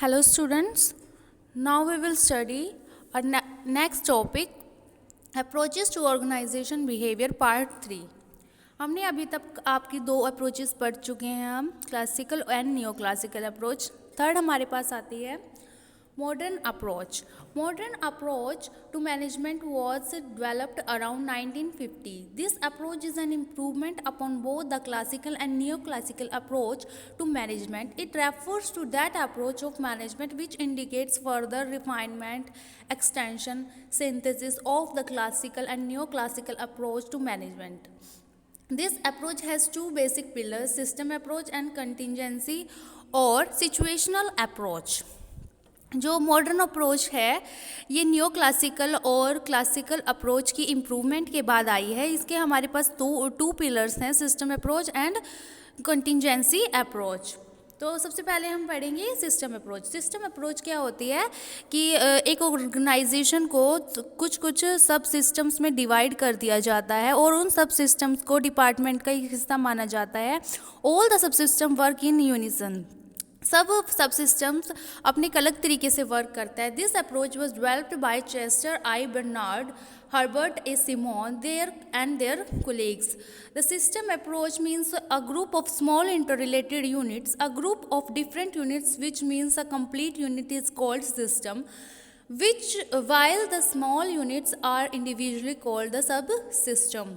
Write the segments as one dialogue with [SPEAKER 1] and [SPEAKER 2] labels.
[SPEAKER 1] Hello students, now we will study our next topic approaches to organization behavior part 3। हमने अभी तक आपकी दो अप्रोचेस पढ़ चुके हैं हम classical and neo classical approach. Third हमारे पास आती है modern approach। Modern approach to management was developed around 1950। This approach is an improvement upon both the classical and neoclassical approach to management। It refers to that approach of management which indicates further refinement, extension, synthesis of the classical and neoclassical approach to management। This approach has two basic pillars, system approach and contingency or situational approach। जो modern approach है ये new classical और classical approach की improvement के बाद आई है। इसके हमारे पास टू पिलर्स हैं, system approach and contingency approach. तो सबसे पहले हम पढ़ेंगे सिस्टम अप्रोच। सिस्टम अप्रोच क्या होती है कि एक ऑर्गेनाइजेशन को कुछ सब सिस्टम्स में डिवाइड कर दिया जाता है और उन सब सिस्टम्स को डिपार्टमेंट का एक हिस्सा माना जाता है। All the sub system work in unison. Sub systems अपने एक अलग तरीके से वर्क करता है। This approach was developed by Chester I Barnard, Herbert A Simon their colleagues। The system approach means a group of small interrelated units, a group of different units, which means a complete unit is called system, which while the small units are individually called the subsystem।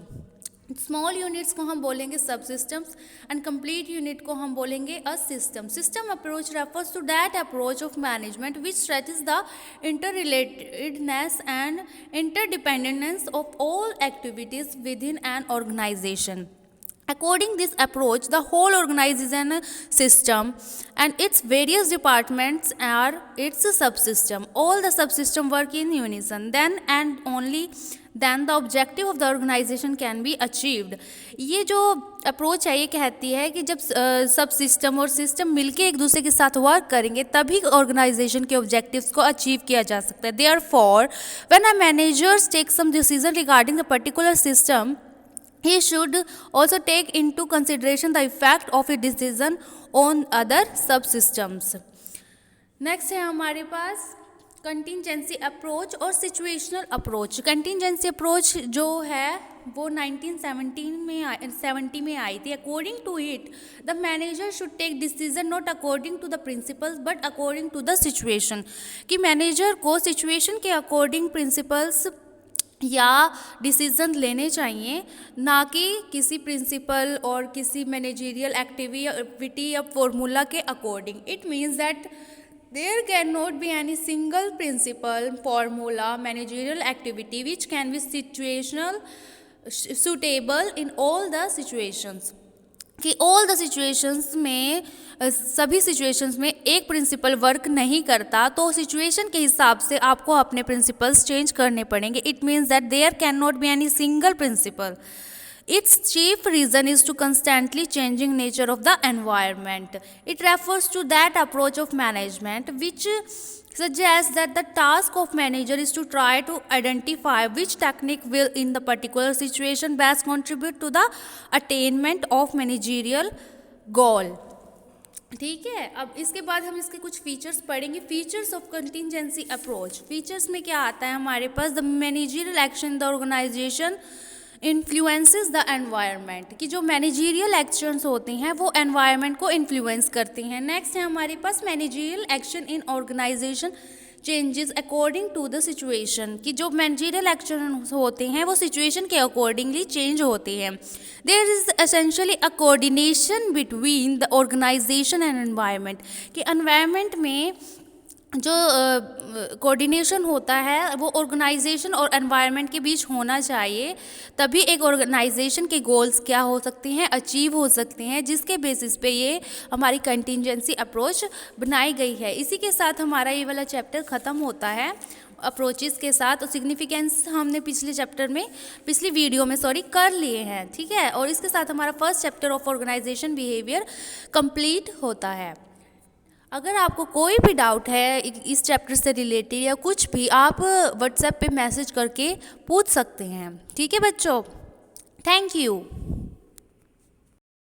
[SPEAKER 1] Small units को हम बोलेंगे सब systems and complete unit को हम बोलेंगे a system. System approach refers to that approach of management which stretches the interrelatedness and interdependence of all activities within an organisation. According this approach, the whole organization system and its various departments are its subsystem. All the subsystem work in unison. Then and only then the objective of the organization can be achieved। ये जो approach है ये कहती है कि जब सब system और सिस्टम मिलके एक दूसरे के साथ वर्क करेंगे तभी ऑर्गेनाइजेशन के ऑब्जेक्टिव्स को अचीव किया जा सकता है। Therefore, when a manager takes some decision regarding a particular system, he should also take into consideration the effect of a decision on other subsystems। Next है हमारे पास कंटिजेंसी अप्रोच और सिचुएशनल अप्रोच। कंटिजेंसी अप्रोच जो है वो 1970 में आई थी। According to it the manager should take decision not according to the principles but according to the situation. कि मैनेजर को सिचुएशन के अकॉर्डिंग प्रिंसिपल्स या डिसीजन लेने चाहिए, ना कि किसी प्रिंसिपल और किसी मैनेजरियल एक्टिविटी या फॉर्मूला के according. It means that there can not be any single principle, formula, managerial activity which can be situational suitable in all the situations. कि ऑल द सिचुएशंस में सभी सिचुएशंस में एक principal work नहीं करता तो सिचुएशन के हिसाब से आपको अपने प्रिंसिपल्स चेंज करने पड़ेंगे। It means that there can not be any single principle. Its chief reason is to constantly changing nature of the environment। It refers to that approach of management which suggests that the task of manager is to try to identify which technique will in the particular situation best contribute to the attainment of managerial goal। ठीक है, अब इसके बाद हम इसके कुछ features पढ़ेंगे। Features of contingency approach. Features में क्या आता है हमारे पास? The managerial action the organisation influences the environment. कि जो मैनेजरियल एक्शंस होते हैं वो एनवायरनमेंट को इन्फ्लुएंस करते हैं। नेक्स्ट है हमारे पास managerial action in organisation changes according to the situation. कि जो मैनेजरियल एक्शन होते हैं वो सिचुएशन के अकॉर्डिंगली चेंज होते हैं। There is essentially a coordination between the organisation and environment. कि एनवायरनमेंट में जो कोऑर्डिनेशन होता है वो ऑर्गेनाइजेशन और एनवायरनमेंट के बीच होना चाहिए, तभी एक ऑर्गेनाइजेशन के गोल्स क्या हो सकते हैं, अचीव हो सकते हैं, जिसके बेसिस पे ये हमारी कंटिजेंसी अप्रोच बनाई गई है। इसी के साथ हमारा ये वाला चैप्टर ख़त्म होता है अप्रोचेस के साथ। और सिग्निफिकेंस हमने पिछली वीडियो में कर लिए हैं, ठीक है। और इसके साथ हमारा first chapter of organisation behaviour complete होता है। अगर आपको कोई भी डाउट है इस चैप्टर से रिलेटेड या कुछ भी, आप व्हाट्सएप पे मैसेज करके पूछ सकते हैं, ठीक है बच्चों। Thank you.